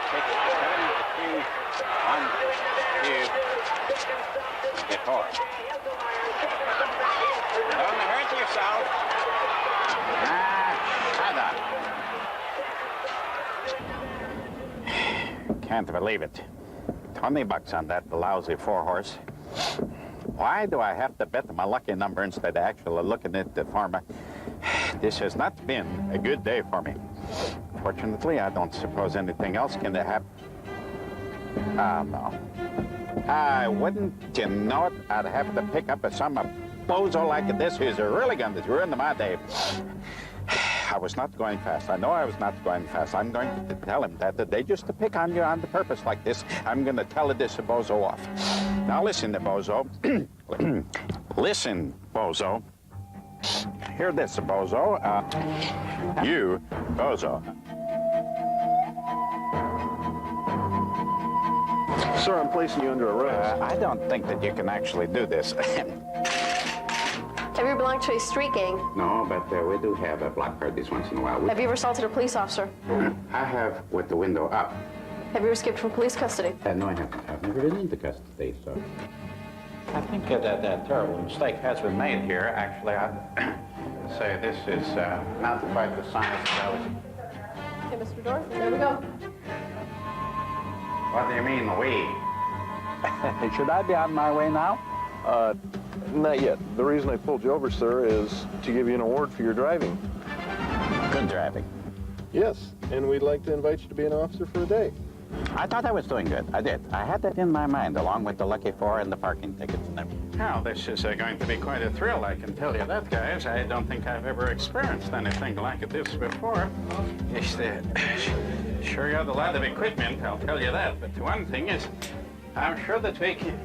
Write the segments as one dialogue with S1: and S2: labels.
S1: 6, 7, 2, 1, 2, 4. Don't hurt yourself. Shut up. Can't believe it. $20 on that lousy 4-horse. Why do I have to bet my lucky number instead of actually looking at the farmer? This has not been a good day for me. Fortunately, I don't suppose anything else can happen. Ah, no. Wouldn't you know it? I'd have to pick up some bozo like this who's really going to ruin my day. I was not going fast. I know I was not going fast. I'm going to tell him that they just to pick on you on the purpose like this. I'm going to tell this bozo off. Now listen, bozo. Listen, bozo. Hear this, bozo. You, bozo.
S2: Sir, I'm placing you under arrest.
S1: I don't think that you can actually do this.
S3: Have you ever belonged to a street gang?
S1: No, but we do have block parties once in a while.
S3: Have you ever assaulted a police officer?
S1: I have with the window up.
S3: Have you ever escaped from police custody?
S1: No, I haven't. I've never been into custody, so... I think that terrible mistake has been made here. Actually, I'd say this is not quite the size that I was...
S3: Okay, Mr. Dorf, there we go.
S1: What do you mean, we? Should I be on my way now?
S2: Not yet. The reason I pulled you over, sir, is to give you an award for your driving.
S1: Good driving.
S2: Yes, and we'd like to invite you to be an officer for a day.
S1: I thought I was doing good. I did. I had that in my mind, along with the lucky 4 and the parking tickets and everything. Now, this is going to be quite a thrill, I can tell you that, guys. I don't think I've ever experienced anything like this before. Sure got a lot of equipment, I'll tell you that. But one thing is, I'm sure that we can...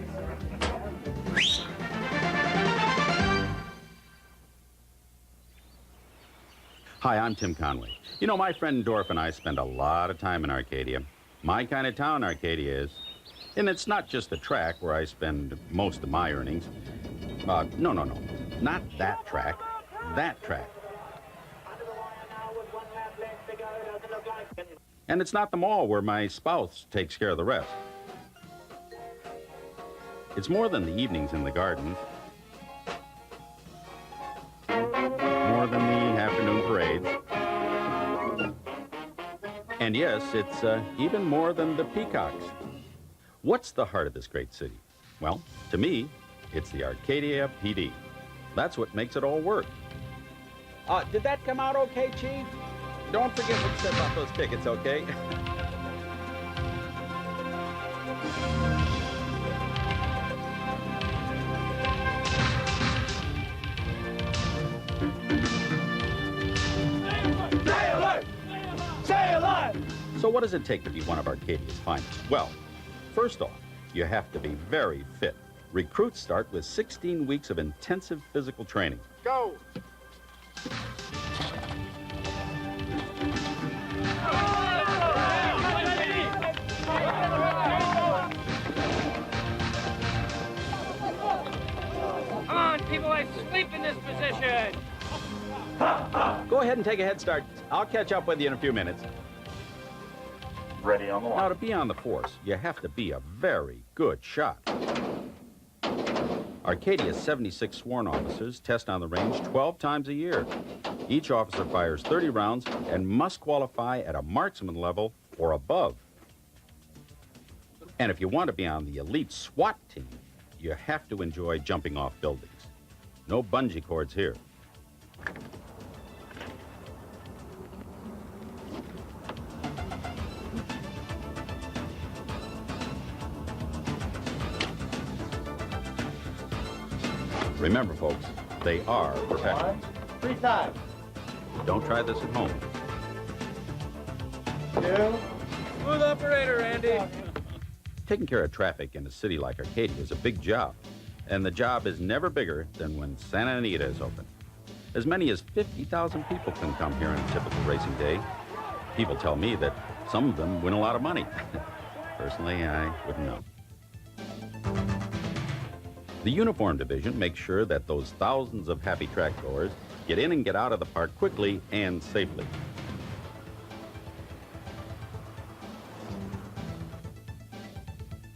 S4: Hi, I'm Tim Conway. You know, my friend Dorf and I spend a lot of time in Arcadia. My kind of town, Arcadia is. And it's not just the track where I spend most of my earnings. No. Not that track. That track. And it's not the mall where my spouse takes care of the rest. It's more than the evenings in the gardens. More than the afternoon parades. And yes, it's even more than the peacocks. What's the heart of this great city? Well, to me, it's the Arcadia PD. That's what makes it all work. Did that come out okay, Chief? Don't forget what said about those tickets, okay? So what does it take to be one of Arcadia's finest? Well, first off, you have to be very fit. Recruits start with 16 weeks of intensive physical training.
S2: Go!
S5: Come on, people, I sleep in this position.
S4: Go ahead and take a head start. I'll catch up with you in a few minutes.
S2: Ready on the line.
S4: Now, to be on the force, you have to be a very good shot. Arcadia's 76 sworn officers test on the range 12 times a year. Each officer fires 30 rounds and must qualify at a marksman level or above. And if you want to be on the elite SWAT team, you have to enjoy jumping off buildings. No bungee cords here. Remember, folks, they are professionals.
S2: 3 times.
S4: Don't try this at home.
S2: 2.
S5: Smooth operator, Andy.
S4: Taking care of traffic in a city like Arcadia is a big job, and the job is never bigger than when Santa Anita is open. As many as 50,000 people can come here on a typical racing day. People tell me that some of them win a lot of money. Personally, I wouldn't know. The Uniform Division makes sure that those thousands of happy track goers get in and get out of the park quickly and safely.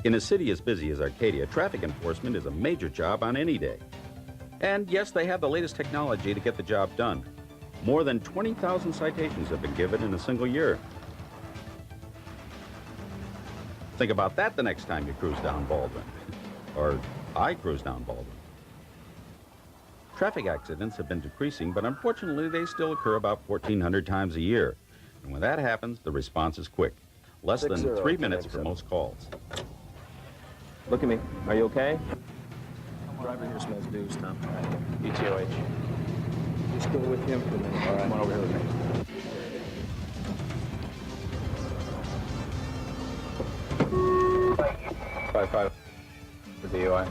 S4: In a city as busy as Arcadia, traffic enforcement is a major job on any day. And yes, they have the latest technology to get the job done. More than 20,000 citations have been given in a single year. Think about that the next time you cruise down Baldwin. Or I cruise down Baldwin. Traffic accidents have been decreasing, but unfortunately they still occur about 1,400 times a year. And when that happens, the response is quick. Less than 3 minutes for most calls.
S6: Look at me. Are you okay? Driver here smells booze, Tom. ETOH. Just go with him for a minute. All right. Come on over here with me. 5-5 for DUI.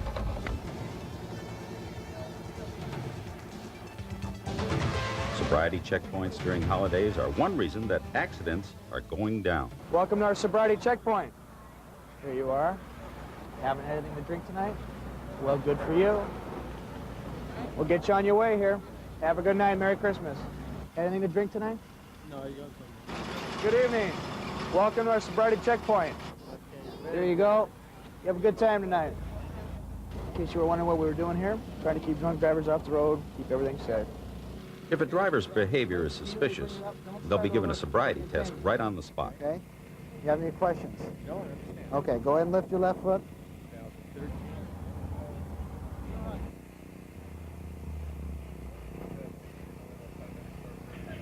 S4: Sobriety checkpoints during holidays are one reason that accidents are going down.
S7: Welcome to our sobriety checkpoint. Here you are. Haven't had anything to drink tonight? Well, good for you. We'll get you on your way here. Have a good night. Merry Christmas. Had anything to drink tonight? No, you got. Good evening. Welcome to our sobriety checkpoint. There you go. You have a good time tonight. In case you were wondering what we were doing here, trying to keep drunk drivers off the road, keep everything safe.
S4: If a driver's behavior is suspicious, they'll be given a sobriety test right on the spot.
S7: Okay. You have any questions? No. Okay, go ahead and lift your left foot.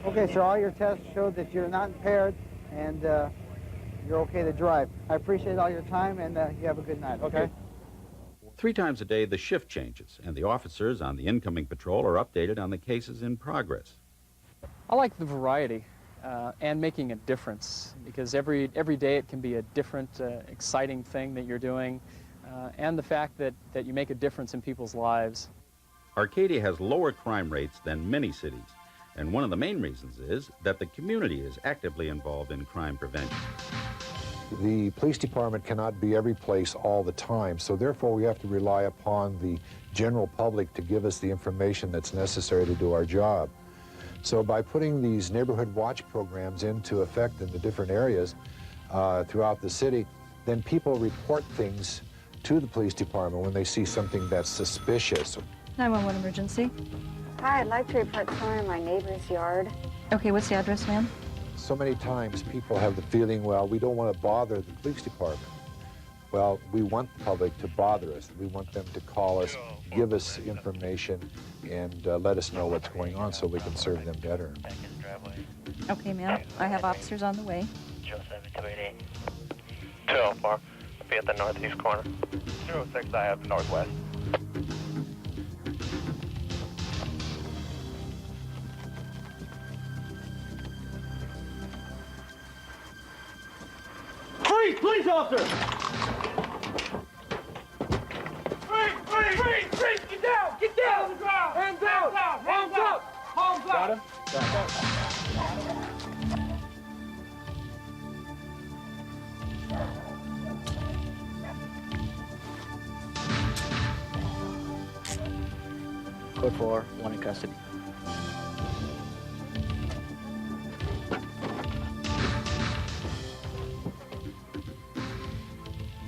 S7: Okay, sir, all your tests showed that you're not impaired and you're okay to drive. I appreciate all your time and you have a good night, okay?
S4: 3 times a day, the shift changes, and the officers on the incoming patrol are updated on the cases in progress.
S8: I like the variety and making a difference, because every day it can be a different, exciting thing that you're doing, and the fact that you make a difference in people's lives.
S4: Arcadia has lower crime rates than many cities, and one of the main reasons is that the community is actively involved in crime prevention.
S9: The police department cannot be every place all the time, so therefore we have to rely upon the general public to give us the information that's necessary to do our job. So by putting these neighborhood watch programs into effect in the different areas throughout the city, then people report things to the police department when they see something that's suspicious.
S10: 911 emergency.
S11: Hi, I'd like to report someone in my neighbor's yard.
S10: Okay, what's the address, ma'am?
S9: So many times people have the feeling, well, we don't want to bother the police department. Well, we want the public to bother us. We want them to call us, give us information, and let us know what's going on so we can serve them better.
S10: Okay, ma'am. I have officers on the way.
S2: 207-288. 204. I'll be at the northeast corner. 206, I have northwest.
S5: Freeze! Police officer! Freeze! Get down! Get down! On the ground! Hands out! Hands up! Hands up!
S6: Got him? Got him. Code 4, 1 in custody.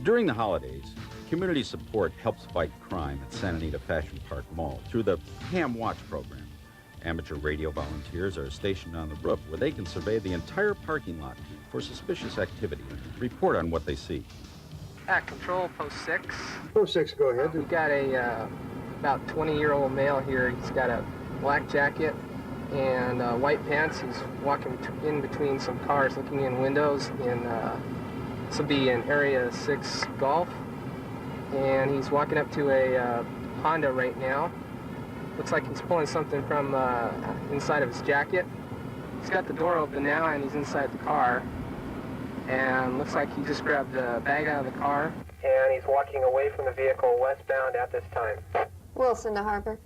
S4: During the holidays, community support helps fight crime at Santa Anita Fashion Park Mall through the Ham Watch program. Amateur radio volunteers are stationed on the roof where they can survey the entire parking lot for suspicious activity and report on what they see.
S12: Control, post 6.
S7: Post 6, go ahead.
S12: We've got a about 20-year-old male here. He's got a black jacket and white pants. He's walking in between some cars, looking in windows in this will be in Area 6 Golf, and he's walking up to a Honda right now. Looks like he's pulling something from inside of his jacket. He's got the door open now, and he's inside the car. And looks like he just grabbed a bag out of the car. And he's walking away from the vehicle westbound at this time.
S11: Wilson to Harbor.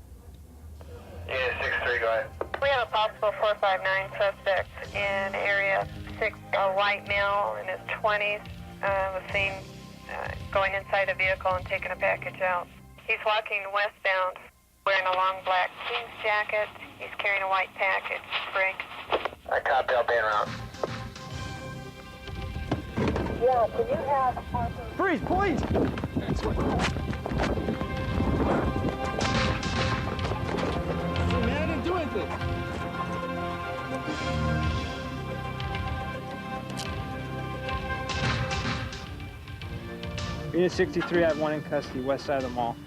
S2: Yeah, 6-3, go ahead.
S13: We have a possible 459 suspect in Area 6, a white male in his 20s, was seen going inside a vehicle and taking a package out. He's walking westbound, wearing a long black jeans jacket. He's carrying a white package. Break.
S2: I copy, I'll be around.
S5: Yeah, so you have...
S7: Freeze, please!
S5: Man, I didn't do anything.
S7: Unit 63, I have one in custody, west side of the mall.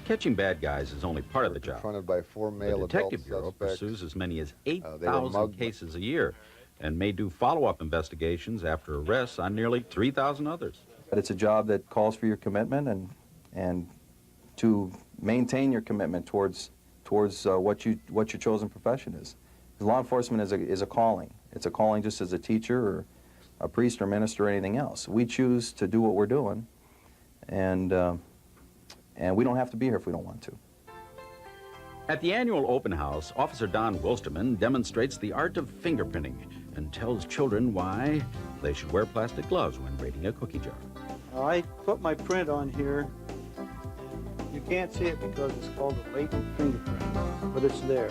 S4: Catching bad guys is only part of the job.
S14: Confronted by 4 male
S4: The Detective
S14: adult
S4: Bureau
S14: suspects.
S4: pursues as many as
S14: They were
S4: 8,000
S14: mugged.
S4: cases a year and may do follow-up investigations after arrests on nearly 3,000 others.
S15: But it's a job that calls for your commitment and to maintain your commitment towards what your chosen profession is. 'Cause law enforcement is a calling. It's a calling just as a teacher or a priest or minister or anything else. We choose to do what we're doing, and we don't have to be here if we don't want to.
S4: At the annual open house, Officer Don Wilsterman demonstrates the art of fingerprinting and tells children why they should wear plastic gloves when raiding a cookie jar.
S16: I put my print on here. You can't see it because it's called a latent fingerprint, but it's there.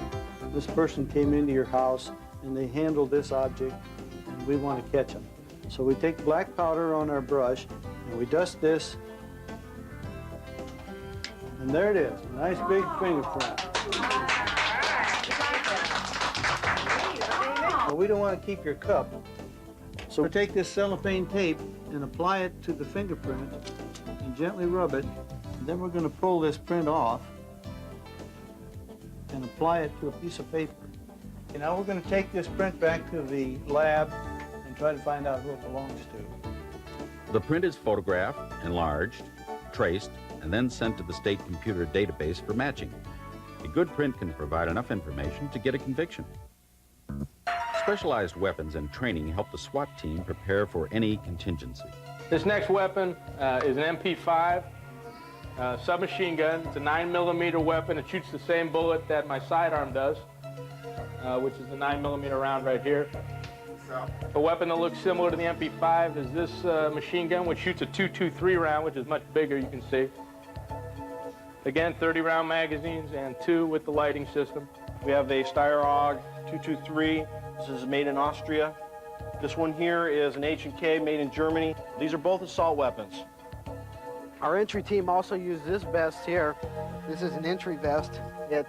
S16: This person came into your house and they handled this object, and we want to catch them. So we take black powder on our brush and we dust this, and there it is, a nice big fingerprint. Well, we don't want to keep your cup, so we take this cellophane tape and apply it to the fingerprint and gently rub it. And then we're going to pull this print off and apply it to a piece of paper. And now we're going to take this print back to the lab and try to find out who it belongs to.
S4: The print is photographed, enlarged, traced, and then sent to the state computer database for matching. A good print can provide enough information to get a conviction. Specialized weapons and training help the SWAT team prepare for any contingency.
S2: This next weapon is an MP5 submachine gun. It's a 9mm weapon. It shoots the same bullet that my sidearm does, which is the 9mm round right here. A weapon that looks similar to the MP5 is this machine gun, which shoots a .223 round, which is much bigger, you can see. Again, 30-round magazines and 2 with the lighting system.
S17: We have a Steyerog .223. This is made in Austria. This one here is an H&K made in Germany. These are both assault weapons.
S12: Our entry team also uses this vest here. This is an entry vest. It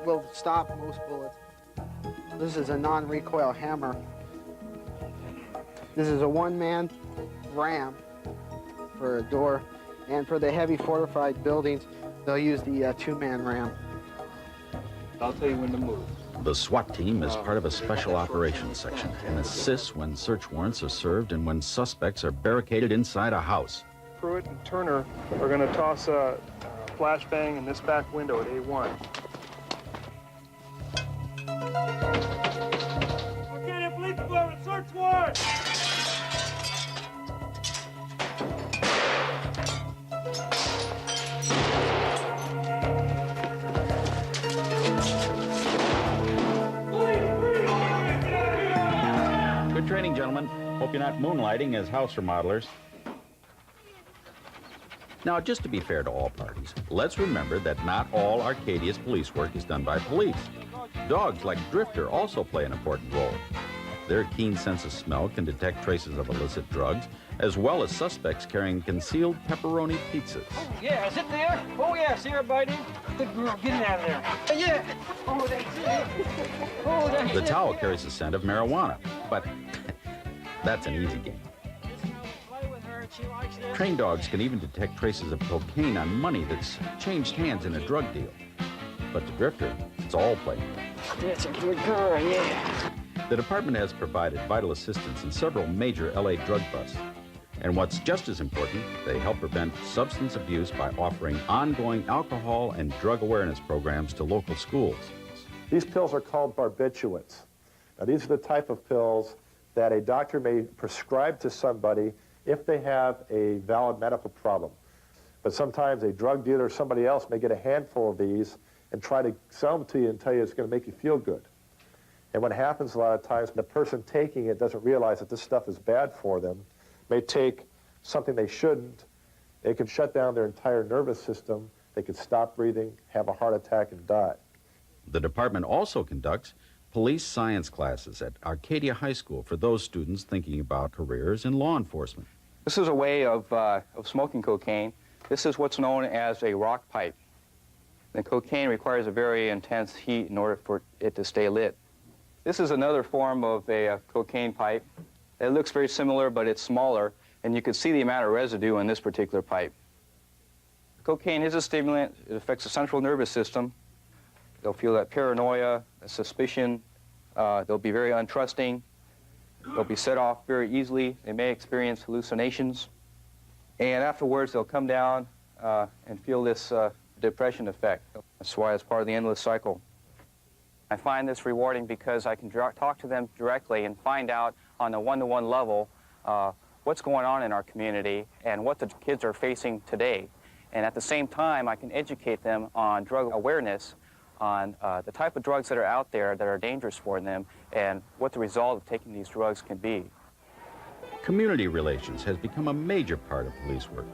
S12: will stop most bullets. This is a non-recoil hammer. This is a one-man ram for a door. And for the heavy fortified buildings, they'll use the two-man ram.
S17: I'll tell you when to move.
S4: The SWAT team is part of a special operations section and assists when search warrants are served and when suspects are barricaded inside a house.
S6: Pruitt and Turner are going to toss a flashbang in this back window at A1.
S5: Arcadia Police Department, search warrant!
S4: Good training, gentlemen. Hope you're not moonlighting as house remodelers. Now, just to be fair to all parties, let's remember that not all Arcadia's police work is done by police. Dogs like Drifter also play an important role. Their keen sense of smell can detect traces of illicit drugs, as well as suspects carrying concealed pepperoni pizzas.
S5: Oh, yeah, is it there? Oh, yeah, see her biting? Good girl, get it out of there. Yeah. Oh, that's it. Oh, that's
S4: The
S5: it.
S4: towel carries the scent of marijuana, but that's an easy game. Trained dogs can even detect traces of cocaine on money that's changed hands in a drug deal. But to Drifter, it's all playing.
S5: That's a good girl, yeah.
S4: The department has provided vital assistance in several major LA drug busts. And what's just as important, they help prevent substance abuse by offering ongoing alcohol and drug awareness programs to local schools.
S18: These pills are called barbiturates. Now, these are the type of pills that a doctor may prescribe to somebody if they have a valid medical problem. But sometimes a drug dealer or somebody else may get a handful of these and try to sell them to you and tell you it's going to make you feel good. And what happens a lot of times, the person taking it doesn't realize that this stuff is bad for them, may take something they shouldn't. It could shut down their entire nervous system. They could stop breathing, have a heart attack, and die.
S4: The department also conducts police science classes at Arcadia High School for those students thinking about careers in law enforcement.
S14: This is a way of smoking cocaine. This is what's known as a rock pipe. The cocaine requires a very intense heat in order for it to stay lit. This is another form of a cocaine pipe. It looks very similar, but it's smaller, and you can see the amount of residue in this particular pipe. Cocaine is a stimulant. It affects the central nervous system. They'll feel that paranoia, that suspicion. They'll be very untrusting. They'll be set off very easily. They may experience hallucinations. And afterwards, they'll come down and feel this depression effect. That's why it's part of the endless cycle. I find this rewarding because I can talk to them directly and find out on a one-to-one level what's going on in our community and what the kids are facing today. And at the same time, I can educate them on drug awareness, on the type of drugs that are out there that are dangerous for them, and what the result of taking these drugs can be.
S4: Community relations has become a major part of police work.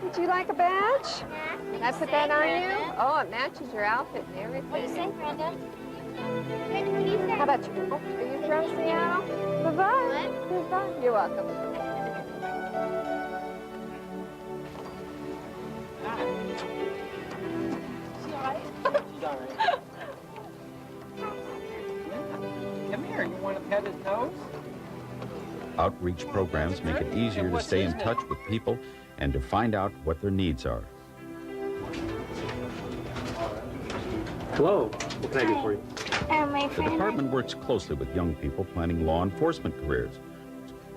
S11: Would you like a badge? Can I put that on you? Oh, it matches your outfit and everything. What do you say, Brenda? How about you? Are you from Seattle? Bye-bye. Goodbye. You're welcome.
S5: She's all right. She's all right. Come here. You want to pet his nose?
S4: Outreach programs make it easier to stay in touch with people and to find out what their needs are.
S17: Hello. What can I do for you?
S4: The department works closely with young people planning law enforcement careers.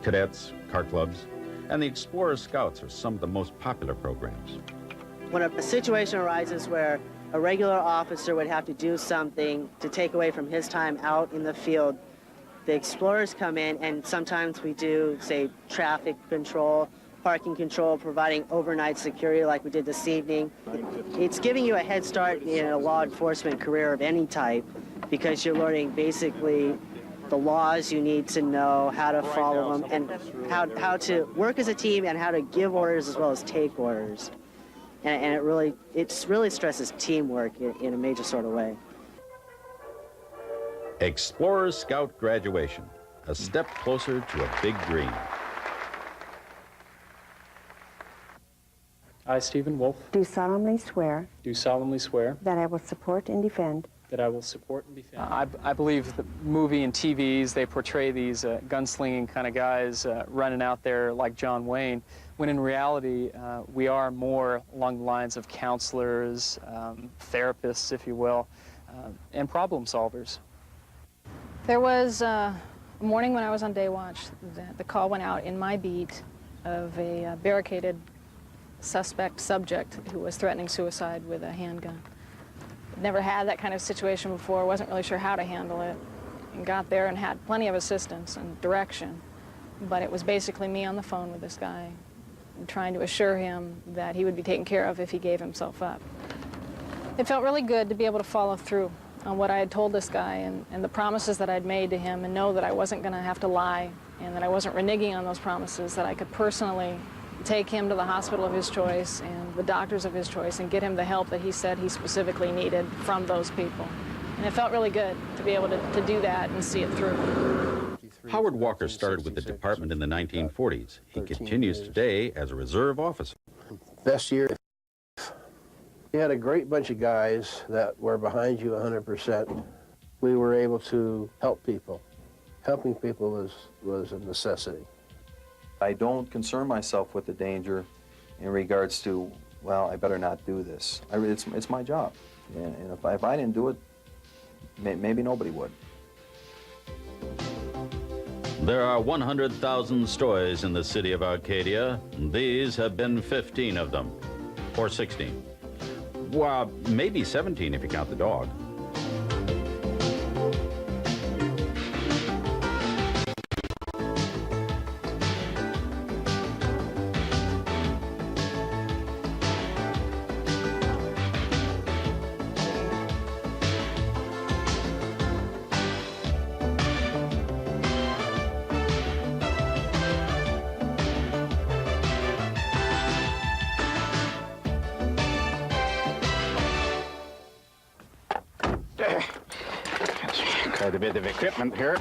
S4: Cadets, car clubs, and the Explorer Scouts are some of the most popular programs.
S19: When a situation arises where a regular officer would have to do something to take away from his time out in the field, the Explorers come in, and sometimes we do, say, traffic control, parking control, providing overnight security like we did this evening. It's giving you a head start in a law enforcement career of any type because you're learning basically the laws you need to know, how to follow them, and how to work as a team and how to give orders as well as take orders. And it really stresses teamwork in a major sort of way.
S4: Explorer Scout graduation, a step closer to a big dream.
S8: I, Stephen Wolf,
S20: do solemnly swear
S8: that
S20: I will support and defend
S8: I will support and defend. I believe the movie and TVs, they portray these gunslinging kind of guys running out there like John Wayne, when in reality we are more along the lines of counselors, therapists, if you will, and problem solvers.
S21: There was a morning when I was on day watch, the call went out in my beat of a barricaded suspect subject who was threatening suicide with a handgun. Never had that kind of situation before, wasn't really sure how to handle it, and got there and had plenty of assistance and direction. But it was basically me on the phone with this guy, trying to assure him that he would be taken care of if he gave himself up. It felt really good to be able to follow through on what I had told this guy and the promises that I'd made to him, and know that I wasn't going to have to lie and that I wasn't reneging on those promises, that I could personally take him to the hospital of his choice and the doctors of his choice and get him the help that he said he specifically needed from those people. And it felt really good to be able to do that and see it through.
S4: Howard Walker started with the department in the 1940s. He continues today as a reserve officer.
S22: Best year. You had a great bunch of guys that were behind you 100%. We were able to help people. Helping people was a necessity.
S15: I don't concern myself with the danger in regards to, well, I better not do this. It's my job. And if I didn't do it, maybe nobody would.
S4: There are 100,000 stories in the city of Arcadia. These have been 15 of them, or 16. Well, maybe 17 if you count the dog.
S1: quite a bit of equipment here.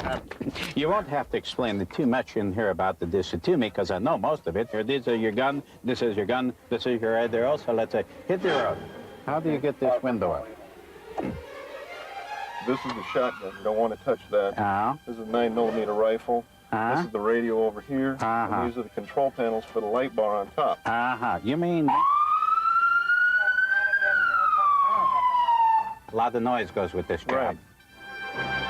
S1: You won't have to explain too much in here about this to me, because I know most of it. Here, these are your gun, this is your gun, this is your radio. Also, let's say, hit the road. How do you get this window up?
S17: This is the shotgun. You don't want to touch that. This is a 9mm rifle. This is the radio over here. And these are the control panels for the light bar on top.
S1: You mean... A lot of noise goes with this job.
S17: Right.